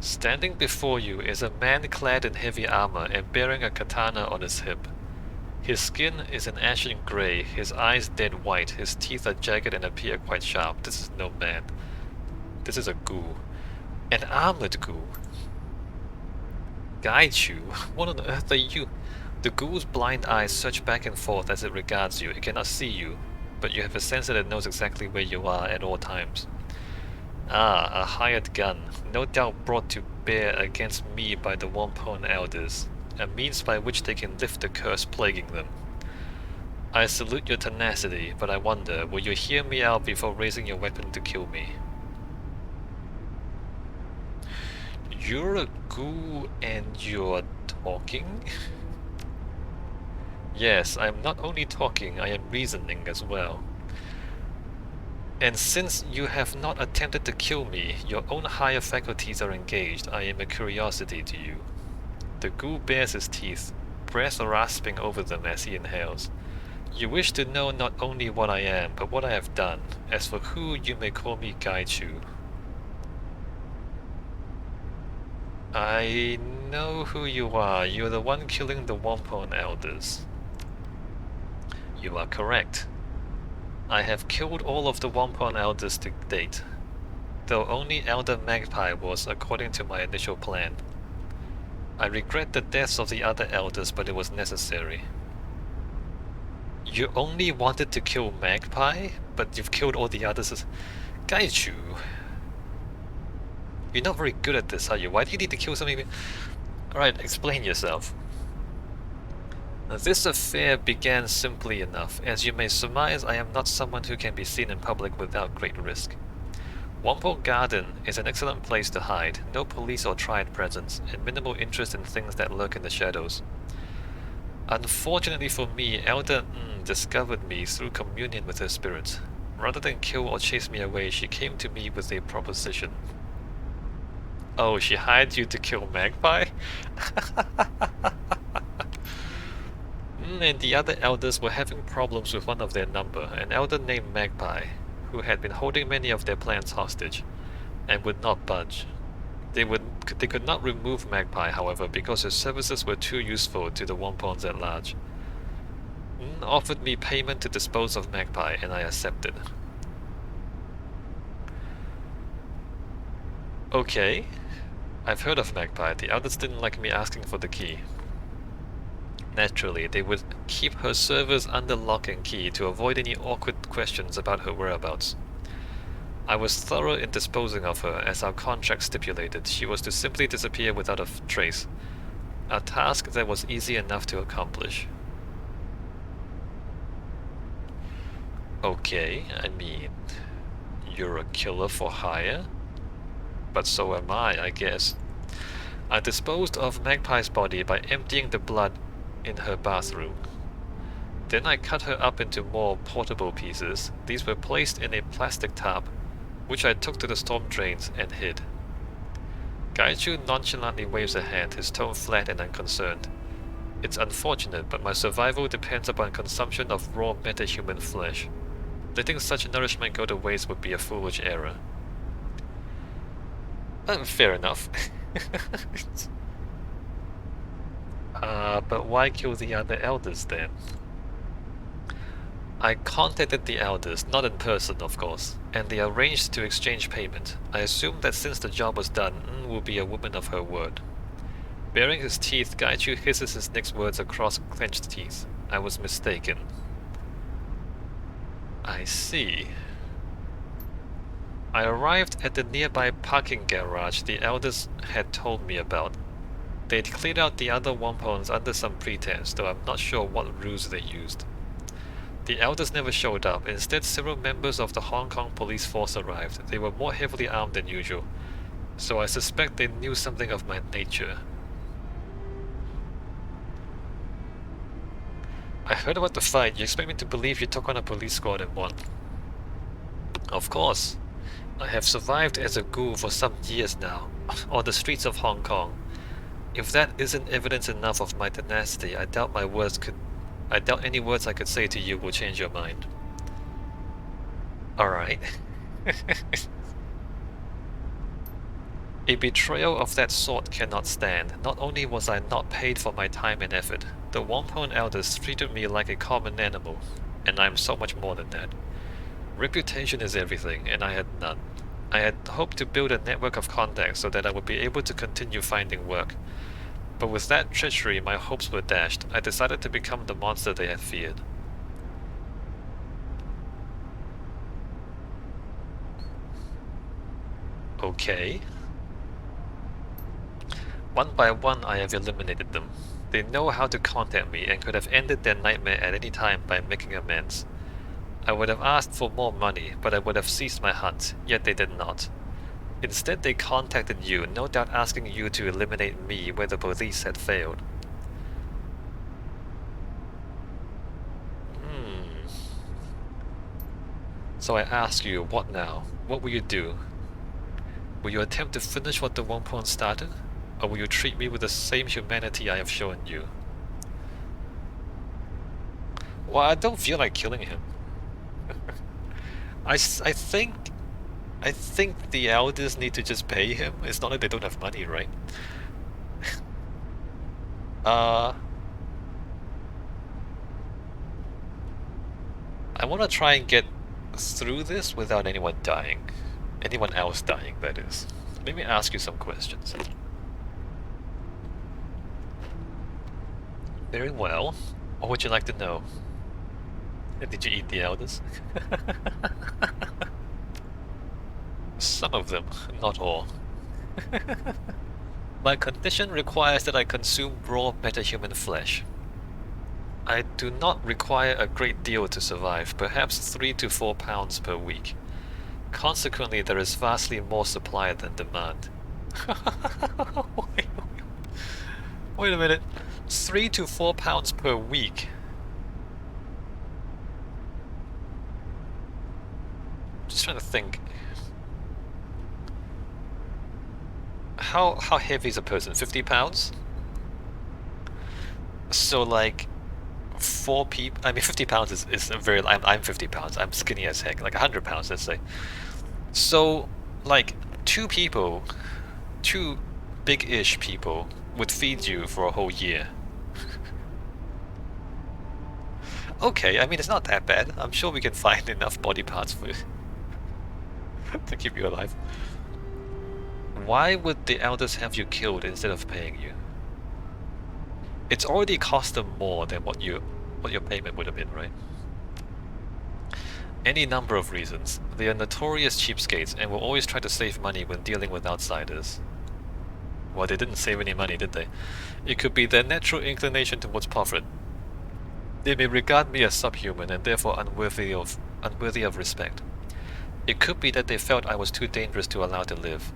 Standing before you is a man clad in heavy armor and bearing a katana on his hip. His skin is an ashen gray, his eyes dead white, his teeth are jagged and appear quite sharp. This is no man. This is a ghoul. An armored ghoul. Gaichu, what on earth are you? The ghoul's blind eyes search back and forth as it regards you. It cannot see you, but you have a sense that it knows exactly where you are at all times. Ah, a hired gun, no doubt brought to bear against me by the Wampon elders, a means by which they can lift the curse plaguing them. I salute your tenacity, but I wonder, will you hear me out before raising your weapon to kill me? You're a ghoul and you're talking? Yes, I am not only talking, I am reasoning as well. And since you have not attempted to kill me, your own higher faculties are engaged. I am a curiosity to you. The ghoul bares his teeth, breath rasping over them as he inhales. You wish to know not only what I am, but what I have done. As for who, you may call me Gaichu. I know who you are. You're the one killing the Wampon elders. You are correct. I have killed all of the Wampon elders to date, though only Elder Magpie was according to my initial plan. I regret the deaths of the other elders, but it was necessary. You only wanted to kill Magpie, but you've killed all the others. Gaichu, you're not very good at this, are you? Why do you need to kill so many? Alright, explain yourself. This affair began simply enough. As you may surmise, I am not someone who can be seen in public without great risk. Wompo Garden is an excellent place to hide, no police or triad presence, and minimal interest in things that lurk in the shadows. Unfortunately for me, Elder discovered me through communion with her spirit. Rather than kill or chase me away, she came to me with a proposition. Oh, she hired you to kill Magpie? And the other elders were having problems with one of their number, an elder named Magpie, who had been holding many of their plans hostage, and would not budge. They could not remove Magpie, however, because her services were too useful to the Wampons at large. Offered me payment to dispose of Magpie, and I accepted. Okay. I've heard of Magpie. The elders didn't like me asking for the key. Naturally, they would keep her servers under lock and key to avoid any awkward questions about her whereabouts. I was thorough in disposing of her, as our contract stipulated. She was to simply disappear without a trace, a task that was easy enough to accomplish. Okay, I mean, you're a killer for hire? But so am I guess. I disposed of Magpie's body by emptying the blood in her bathroom. Then I cut her up into more portable pieces. These were placed in a plastic tub, which I took to the storm drains and hid. Gaichu nonchalantly waves a hand, his tone flat and unconcerned. It's unfortunate, but my survival depends upon consumption of raw metahuman flesh. Letting such nourishment go to waste would be a foolish error. Fair enough. But why kill the other elders then? I contacted the elders, not in person of course, and they arranged to exchange payment. I assumed that since the job was done, will be a woman of her word. Baring his teeth, Gaichu hisses his next words across clenched teeth. I was mistaken. I see. I arrived at the nearby parking garage the elders had told me about. They'd cleared out the other Wampons under some pretense, though I'm not sure what ruse they used. The elders never showed up. Instead, several members of the Hong Kong police force arrived. They were more heavily armed than usual, so I suspect they knew something of my nature. I heard about the fight. You expect me to believe you took on a police squad and won? Of course. I have survived as a ghoul for some years now, on the streets of Hong Kong. If that isn't evidence enough of my tenacity, I doubt any words I could say to you will change your mind. Alright. A betrayal of that sort cannot stand. Not only was I not paid for my time and effort, the Wampum elders treated me like a common animal, and I am so much more than that. Reputation is everything, and I had none. I had hoped to build a network of contacts so that I would be able to continue finding work. But with that treachery, my hopes were dashed. I decided to become the monster they had feared. Okay. One by one, I have eliminated them. They know how to contact me and could have ended their nightmare at any time by making amends. I would have asked for more money, but I would have ceased my hunt, yet they did not. Instead, they contacted you, no doubt asking you to eliminate me where the police had failed. So I ask you, what now? What will you do? Will you attempt to finish what the Wampum started? Or will you treat me with the same humanity I have shown you? Well, I don't feel like killing him. I think the elders need to just pay him. It's not like they don't have money, right? I want to try and get through this without anyone dying. Anyone else dying, that is. Let me ask you some questions. Very well. What would you like to know? Did you eat the elders? Some of them, not all. My condition requires that I consume raw metahuman flesh. I do not require a great deal to survive, perhaps 3 to 4 pounds per week. Consequently, there is vastly more supply than demand. Wait a minute. 3 to 4 pounds per week? Just trying to think. How heavy is a person? 50 pounds? So like 4 people. I mean, 50 pounds is a very. I'm 50 pounds. I'm skinny as heck. Like 100 pounds, let's say. So like 2 people, 2 big-ish people would feed you for a whole year. Okay, I mean it's not that bad. I'm sure we can find enough body parts for you to keep you alive. Why would the elders have you killed instead of paying you? It's already cost them more than what your payment would have been, right? Any number of reasons. They are notorious cheapskates and will always try to save money when dealing with outsiders. Well, they didn't save any money, did they? It could be their natural inclination towards profit. They may regard me as subhuman and therefore unworthy of respect. It could be that they felt I was too dangerous to allow to live.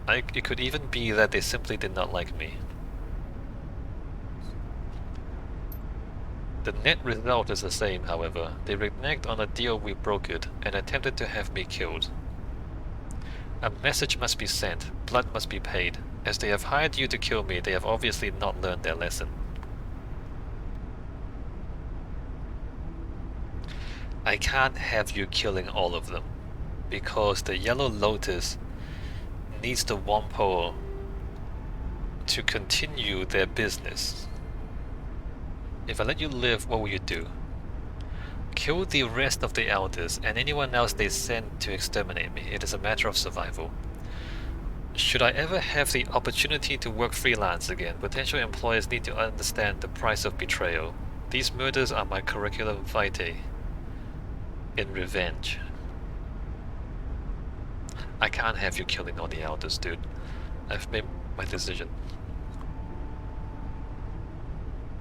It could even be that they simply did not like me. The net result is the same, however. They reneged on a deal we brokered and attempted to have me killed. A message must be sent, blood must be paid. As they have hired you to kill me, they have obviously not learned their lesson. I can't have you killing all of them, because the Yellow Lotus needs the Wampo to continue their business. If I let you live, what will you do? Kill the rest of the elders and anyone else they send to exterminate me. It is a matter of survival. Should I ever have the opportunity to work freelance again, potential employers need to understand the price of betrayal. These murders are my curriculum vitae in revenge. I can't have you killing all the elders, dude. I've made my decision.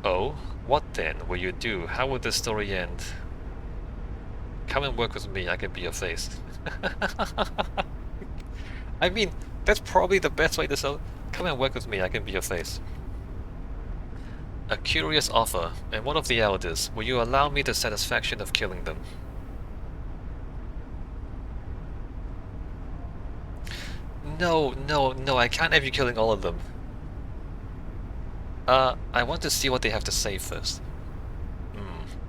Oh? What then will you do? How will this story end? Come and work with me, I can be your face. I mean, that's probably the best way to sell. Come and work with me, I can be your face. A curious offer, and one of the elders. Will you allow me the satisfaction of killing them? No, I can't have you killing all of them. I want to see what they have to say first.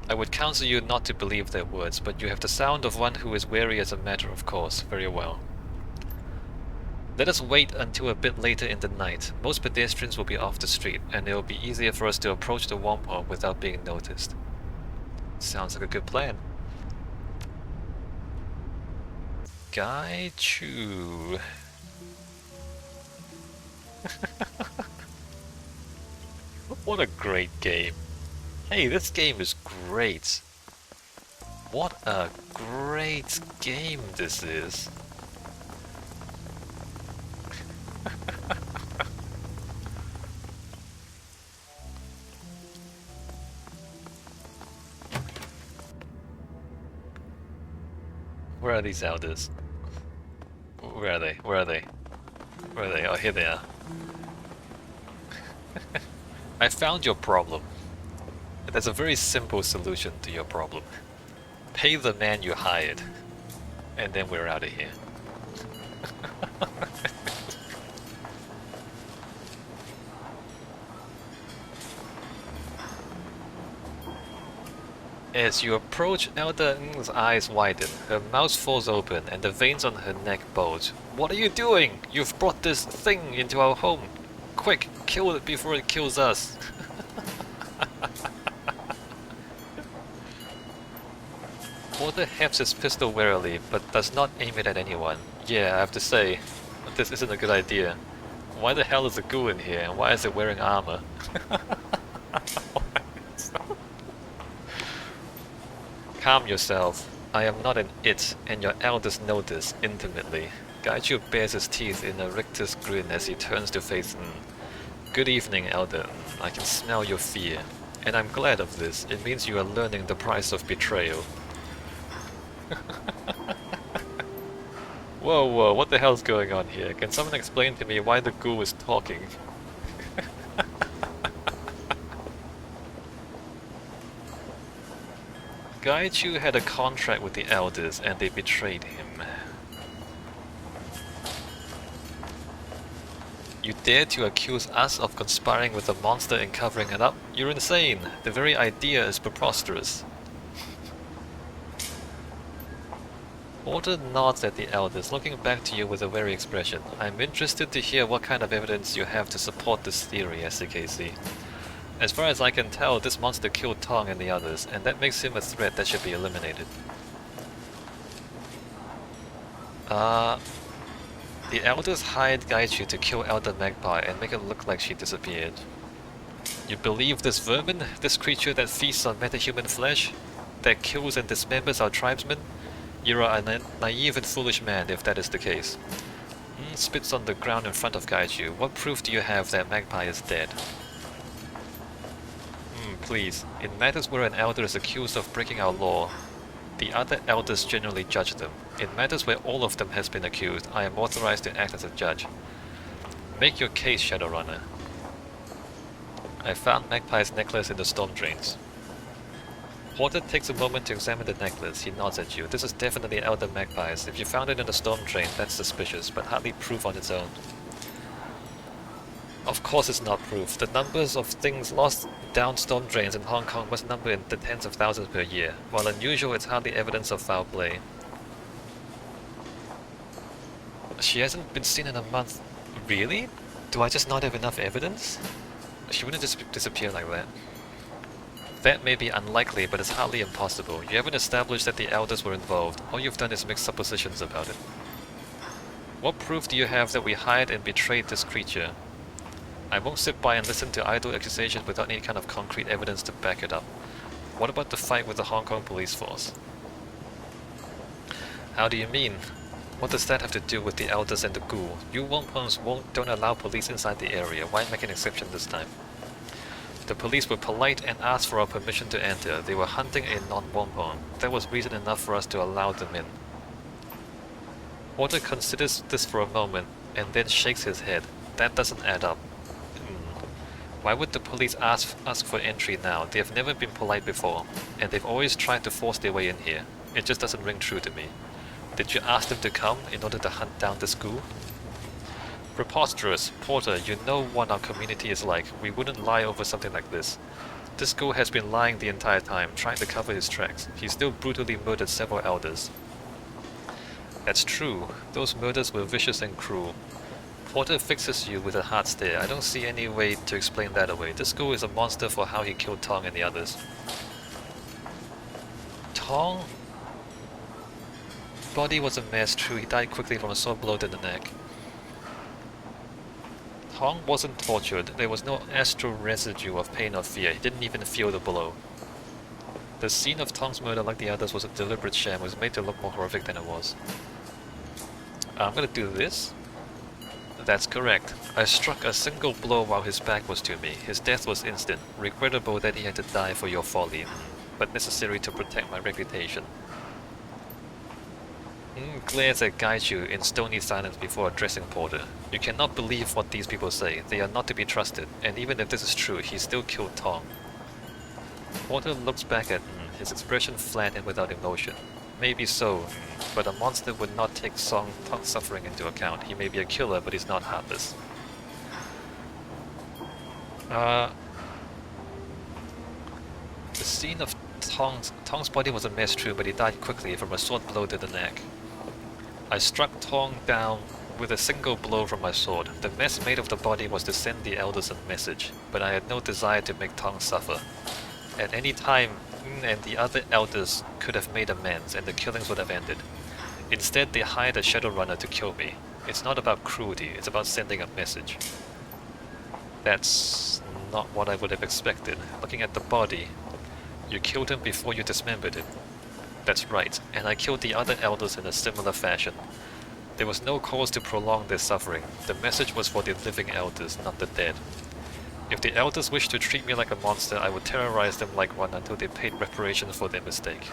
I would counsel you not to believe their words, but you have the sound of one who is wary as a matter of course. Very well. Let us wait until a bit later in the night. Most pedestrians will be off the street, and it will be easier for us to approach the wampum without being noticed. Sounds like a good plan. Gaichu. What a great game. Hey, this game is great. What a great game this is. Where are these elders? Where are they? Where are they? Where are they? Oh, here they are. I found your problem. There's a very simple solution to your problem. Pay the man you hired, and then we're out of here. As you approach, Elder Ng's eyes widen, her mouth falls open, and the veins on her neck bulge. What are you doing? You've brought this thing into our home. Quick, kill it before it kills us. Porter hefts his pistol warily, but does not aim it at anyone. Yeah, I have to say, this isn't a good idea. Why the hell is a ghoul in here, and why is it wearing armor? Calm yourself. I am not an it, and your elders know this intimately. Gaichu bares his teeth in a rictus grin as he turns to face Ng. Good evening, Elder. I can smell your fear. And I'm glad of this. It means you are learning the price of betrayal. Whoa, what the hell's going on here? Can someone explain to me why the ghoul is talking? Gaichu had a contract with the elders and they betrayed him. You dare to accuse us of conspiring with the monster and covering it up? You're insane! The very idea is preposterous. Porter nods at the elders, looking back to you with a wary expression. I'm interested to hear what kind of evidence you have to support this theory, SCKC. As far as I can tell, this monster killed Tong and the others, and that makes him a threat that should be eliminated. The elders hired Gaichu to kill Elder Magpie and make it look like she disappeared. You believe this vermin? This creature that feasts on metahuman flesh? That kills and dismembers our tribesmen? You are a naive and foolish man if that is the case. Spits on the ground in front of Gaichu. What proof do you have that Magpie is dead? Please, in matters where an elder is accused of breaking our law, the other elders generally judge them. In matters where all of them has been accused, I am authorized to act as a judge. Make your case, Shadowrunner. I found Magpie's necklace in the storm drains. Porter takes a moment to examine the necklace. He nods at you. This is definitely Elder Magpie's. If you found it in the storm drain, that's suspicious, but hardly proof on its own. Of course it's not proof. The numbers of things lost down storm drains in Hong Kong must number in the tens of thousands per year. While unusual, it's hardly evidence of foul play. She hasn't been seen in a month. Really? Do I just not have enough evidence? She wouldn't just disappear like that. That may be unlikely, but it's hardly impossible. You haven't established that the elders were involved. All you've done is make suppositions about it. What proof do you have that we hired and betrayed this creature? I won't sit by and listen to idle accusations without any kind of concrete evidence to back it up. What about the fight with the Hong Kong police force? How do you mean? What does that have to do with the elders and the ghoul? You wampums don't allow police inside the area. Why make an exception this time? The police were polite and asked for our permission to enter. They were hunting a non-wampum. That was reason enough for us to allow them in. Porter considers this for a moment and then shakes his head. That doesn't add up. Why would the police ask for entry now? They have never been polite before, and they've always tried to force their way in here. It just doesn't ring true to me. Did you ask them to come in order to hunt down this ghoul? Preposterous. Porter, you know what our community is like. We wouldn't lie over something like this. This ghoul has been lying the entire time, trying to cover his tracks. He still brutally murdered several elders. That's true. Those murders were vicious and cruel. Porter fixes you with a hard stare. I don't see any way to explain that away. This ghoul is a monster for how he killed Tong and the others. Tong? Body was a mess, true. He died quickly from a sword blow to the neck. Tong wasn't tortured. There was no astral residue of pain or fear. He didn't even feel the blow. The scene of Tong's murder, like the others, was a deliberate sham. It was made to look more horrific than it was. I'm gonna do this. That's correct. I struck a single blow while his back was to me. His death was instant. Regrettable that he had to die for your folly, but necessary to protect my reputation. Glares at Gaichu in stony silence before addressing Porter. You cannot believe what these people say. They are not to be trusted, and even if this is true, he still killed Tong. Porter looks back at his expression flat and without emotion. Maybe so, but a monster would not take Tong's suffering into account. He may be a killer, but he's not heartless. The scene of Tong's body was a mess, true, but he died quickly from a sword blow to the neck. I struck Tong down with a single blow from my sword. The mess made of the body was to send the elders a message, but I had no desire to make Tong suffer. At any time, and the other elders could have made amends, and the killings would have ended. Instead, they hired a Shadowrunner to kill me. It's not about cruelty, it's about sending a message. That's not what I would have expected. Looking at the body, you killed him before you dismembered him. That's right, and I killed the other elders in a similar fashion. There was no cause to prolong their suffering. The message was for the living elders, not the dead. If the elders wished to treat me like a monster, I would terrorize them like one until they paid reparation for their mistake.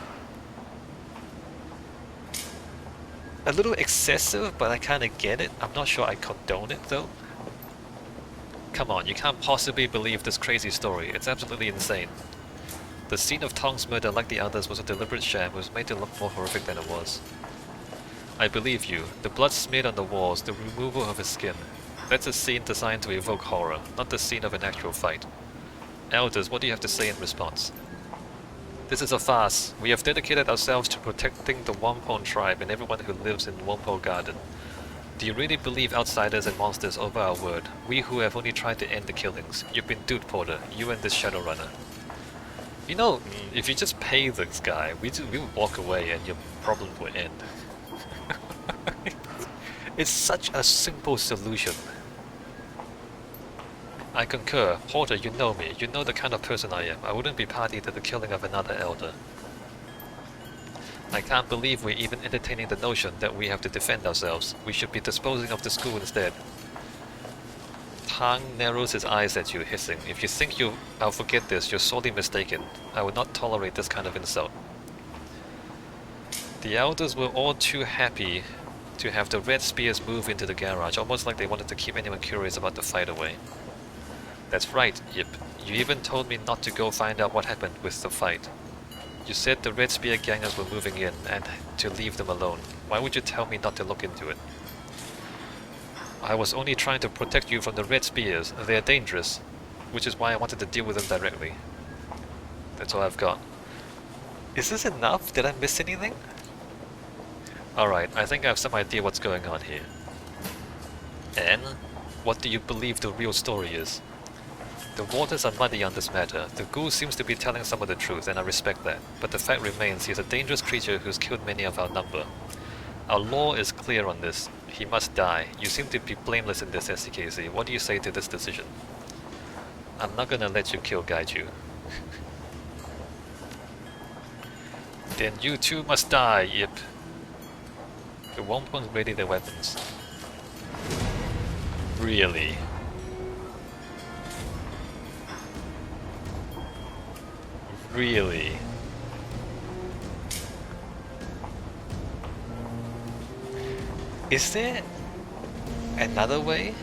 A little excessive, but I kinda get it. I'm not sure I condone it, though. Come on, you can't possibly believe this crazy story. It's absolutely insane. The scene of Tong's murder, like the others, was a deliberate sham. It was made to look more horrific than it was. I believe you. The blood smeared on the walls, the removal of his skin. That's a scene designed to evoke horror, not the scene of an actual fight. Elders, what do you have to say in response? This is a farce. We have dedicated ourselves to protecting the Wampon tribe and everyone who lives in Wampon Garden. Do you really believe outsiders and monsters over our word? We who have only tried to end the killings. You've been duped, Porter. You and this Shadowrunner. You know, if you just pay this guy, we would walk away and your problem would end. It's such a simple solution. I concur. Porter, you know me. You know the kind of person I am. I wouldn't be party to the killing of another elder. I can't believe we're even entertaining the notion that we have to defend ourselves. We should be disposing of the school instead. Tang narrows his eyes at you, hissing. If you think I'll forget this, you're sorely mistaken. I would not tolerate this kind of insult. The elders were all too happy to have the red spears move into the garage, almost like they wanted to keep anyone curious about the fight away. That's right, Yip. You even told me not to go find out what happened with the fight. You said the red spear gangers were moving in and to leave them alone. Why would you tell me not to look into it? I was only trying to protect you from the red spears. They're dangerous, which is why I wanted to deal with them directly. That's all I've got. Is this enough? Did I miss anything? Alright, I think I have some idea what's going on here. And? What do you believe the real story is? The waters are muddy on this matter. The ghoul seems to be telling some of the truth, and I respect that. But the fact remains he is a dangerous creature who's killed many of our number. Our law is clear on this. He must die. You seem to be blameless in this, SCKZ. What do you say to this decision? I'm not gonna let you kill Gaichu. Then you too must die, Yip. The Wampons ready their weapons. Really? Really? Is there another way?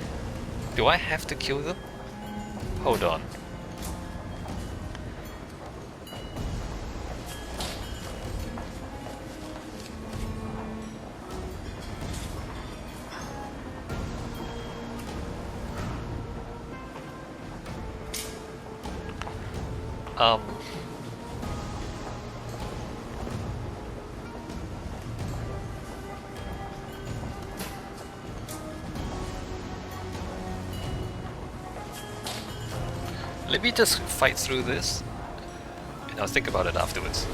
Do I have to kill them? Hold on. Maybe just fight through this, and I'll think about it afterwards.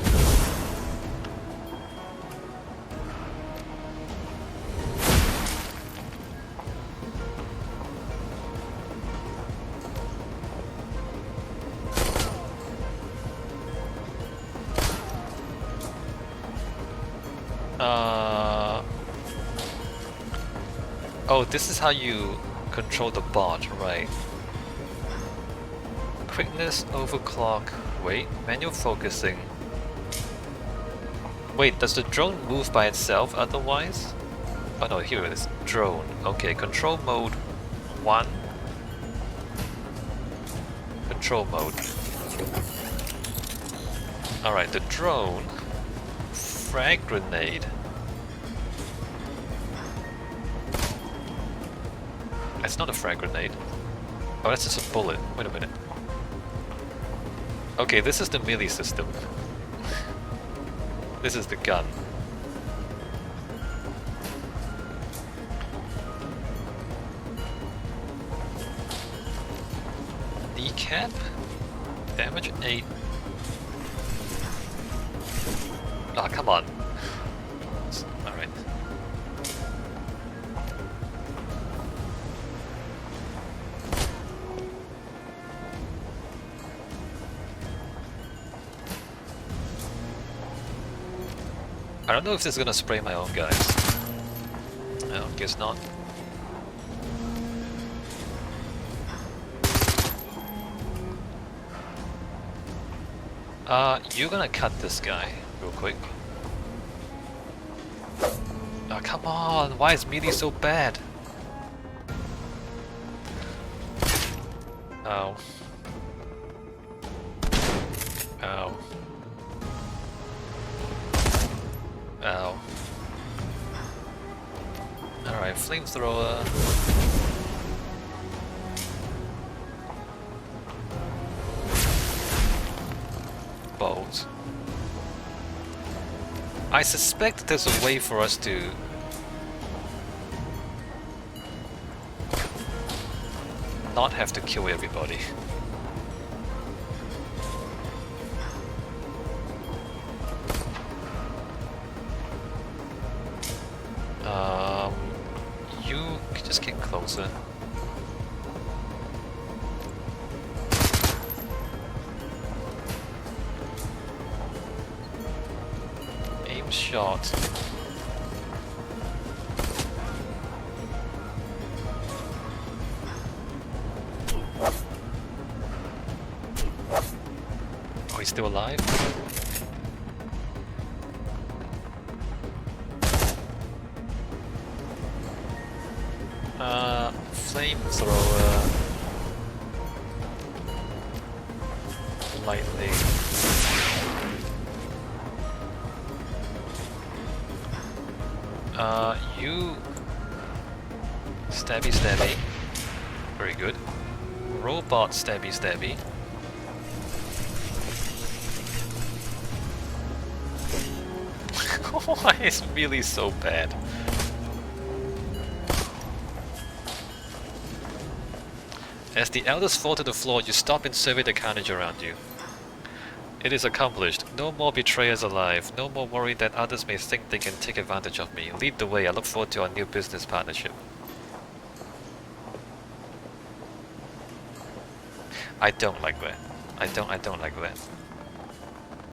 Oh, this is how you control the bot, right? Quickness, overclock, wait, manual focusing. Wait, does the drone move by itself otherwise? Oh no, here it is, drone. Okay, control mode 1. Control mode. Alright, the drone. Frag grenade. It's not a frag grenade. Oh, that's just a bullet. Wait a minute. Okay, this is the melee system. This is the gun. Kneecap? Damage 8. Ah, come on. Alright. I don't know if this is gonna spray my own guys. No, guess not. You're gonna cut this guy real quick. Oh, come on! Why is melee so bad? Ow. Ow. Ow. Alright, flamethrower. Bolt. I suspect there's a way for us to not have to kill everybody. You could just get closer. Aim shot. Oh, he's still alive? Flamethrower. Lightning. You stabby stabby. Very good. Robot stabby stabby. Why is really so bad? As the elders fall to the floor, you stop and survey the carnage around you. It is accomplished. No more betrayers alive. No more worry that others may think they can take advantage of me. Lead the way. I look forward to our new business partnership. I don't like that. I don't like that.